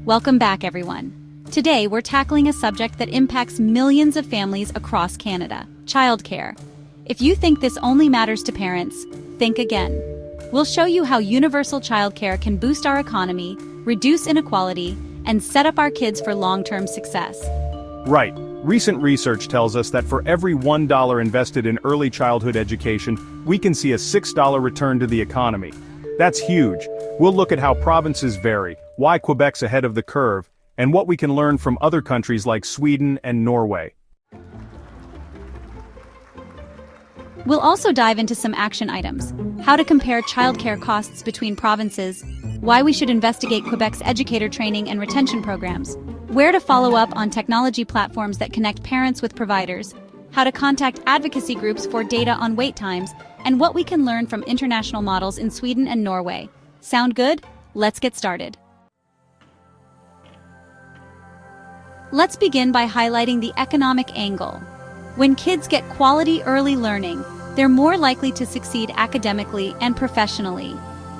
Welcome back, everyone. Today, we're tackling a subject that impacts millions of families across Canada: childcare. If you think this only matters to parents, think again. We'll show you how universal childcare can boost our economy, reduce inequality, and set up our kids for long-term success. Right. Recent research tells us that for every $1 invested in early childhood education, we can see a $6 return to the economy. That's huge. We'll look at how provinces vary, why Quebec's ahead of the curve, and what we can learn from other countries like Sweden and Norway. We'll also dive into some action items: how to compare childcare costs between provinces, why we should investigate Quebec's educator training and retention programs, where to follow up on technology platforms that connect parents with providers, how to contact advocacy groups for data on wait times, and what we can learn from international models in Sweden and Norway. Sound good? Let's get started. Let's begin by highlighting the economic angle. When kids get quality early learning, they're more likely to succeed academically and professionally.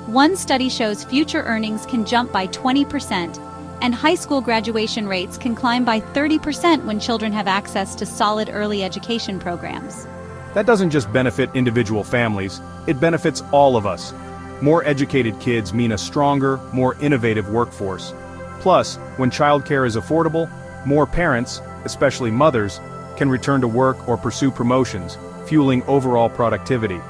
One study shows future earnings can jump by 20%, and high school graduation rates can climb by 30% when children have access to solid early education programs. That doesn't just benefit individual families, it benefits all of us. More educated kids mean a stronger, more innovative workforce. Plus, when childcare is affordable, more parents, especially mothers, can return to work or pursue promotions, fueling overall productivity.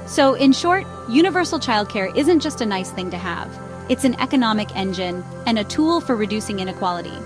So, in short, universal childcare isn't just a nice thing to have. It's an economic engine and a tool for reducing inequality.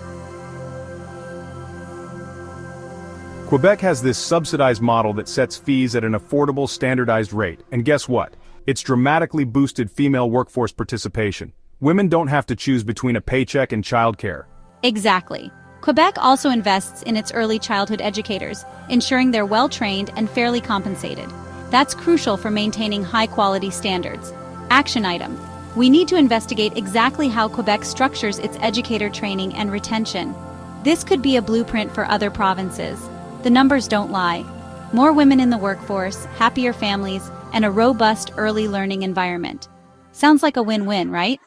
Quebec has this subsidized model that sets fees at an affordable, standardized rate, and guess what? It's dramatically boosted female workforce participation. Women don't have to choose between a paycheck and childcare. Exactly. Quebec also invests in its early childhood educators, ensuring they're well-trained and fairly compensated. That's crucial for maintaining high-quality standards. Action item: we need to investigate exactly how Quebec structures its educator training and retention. This could be a blueprint for other provinces. The numbers don't lie. More women in the workforce, happier families, and a robust early learning environment. Sounds like a win-win, right?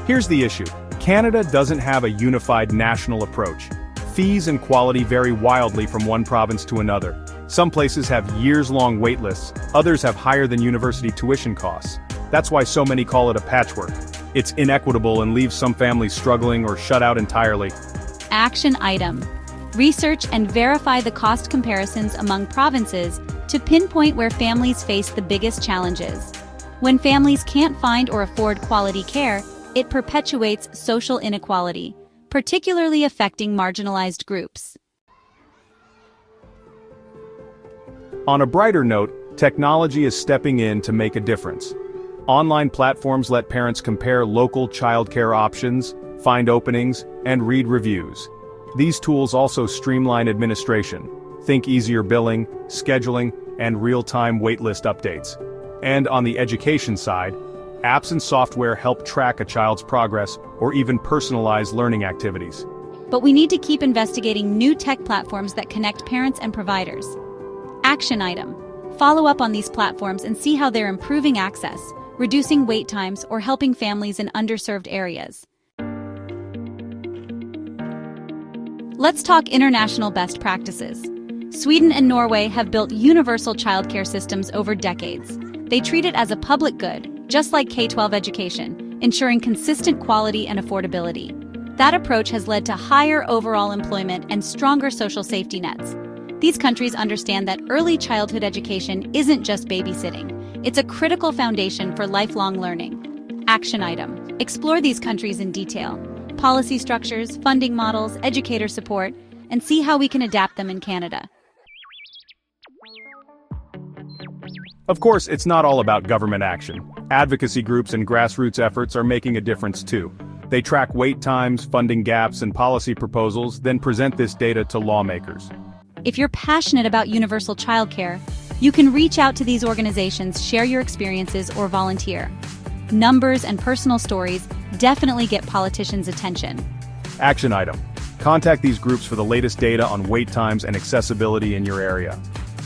Here's the issue. Canada doesn't have a unified national approach. Fees and quality vary wildly from one province to another. Some places have years-long wait lists, others have higher than university tuition costs. That's why so many call it a patchwork. It's inequitable and leaves some families struggling or shut out entirely. Action item: research and verify the cost comparisons among provinces to pinpoint where families face the biggest challenges. When families can't find or afford quality care, it perpetuates social inequality, particularly affecting marginalized groups. On a brighter note, technology is stepping in to make a difference. Online platforms let parents compare local childcare options, find openings, and read reviews. These tools also streamline administration. Think easier billing, scheduling, and real-time waitlist updates. And on the education side, apps and software help track a child's progress or even personalize learning activities. But we need to keep investigating new tech platforms that connect parents and providers. Action item: follow up on these platforms and see how they're improving access, reducing wait times, or helping families in underserved areas. Let's talk international best practices. Sweden and Norway have built universal childcare systems over decades. They treat it as a public good, just like K-12 education, ensuring consistent quality and affordability. That approach has led to higher overall employment and stronger social safety nets. These countries understand that early childhood education isn't just babysitting. It's a critical foundation for lifelong learning. Action item: explore these countries in detail. Policy structures, funding models, educator support, and see how we can adapt them in Canada. Of course, it's not all about government action. Advocacy groups and grassroots efforts are making a difference too. They track wait times, funding gaps, and policy proposals, then present this data to lawmakers. If you're passionate about universal childcare, you can reach out to these organizations, share your experiences, or volunteer. Numbers and personal stories definitely get politicians' attention. Action item: contact these groups for the latest data on wait times and accessibility in your area.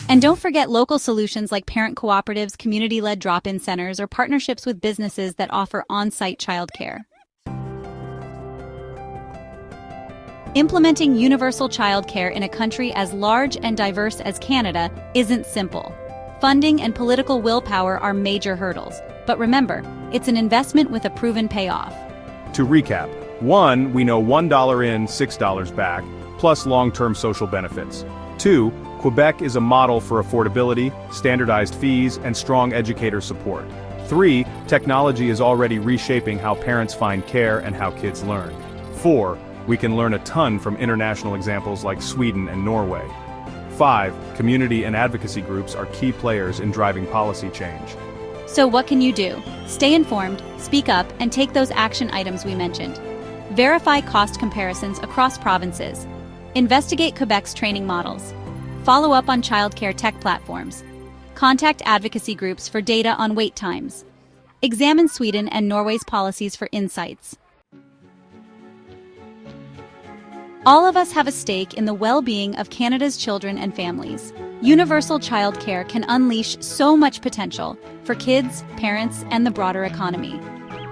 And don't forget local solutions like parent cooperatives, community-led drop-in centers, or partnerships with businesses that offer on-site childcare. Implementing universal childcare in a country as large and diverse as Canada isn't simple. Funding and political willpower are major hurdles, but remember, it's an investment with a proven payoff. To recap, 1. We know $1 in, $6 back, plus long-term social benefits. 2. Quebec is a model for affordability, standardized fees, and strong educator support. 3. Technology is already reshaping how parents find care and how kids learn. 4. We can learn a ton from international examples like Sweden and Norway. 5. Community and advocacy groups are key players in driving policy change. So what can you do? Stay informed, speak up, and take those action items we mentioned. Verify cost comparisons across provinces. Investigate Quebec's training models. Follow up on childcare tech platforms. Contact advocacy groups for data on wait times. Examine Sweden and Norway's policies for insights. All of us have a stake in the well-being of Canada's children and families. Universal childcare can unleash so much potential for kids, parents, and the broader economy.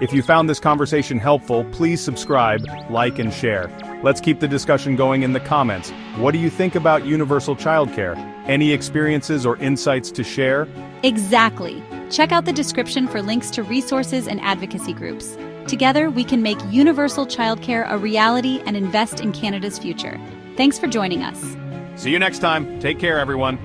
If you found this conversation helpful, please subscribe, like, and share. Let's keep the discussion going in the comments. What do you think about universal childcare? Any experiences or insights to share? Exactly. Check out the description for links to resources and advocacy groups. Together, we can make universal childcare a reality and invest in Canada's future. Thanks for joining us. See you next time. Take care, everyone.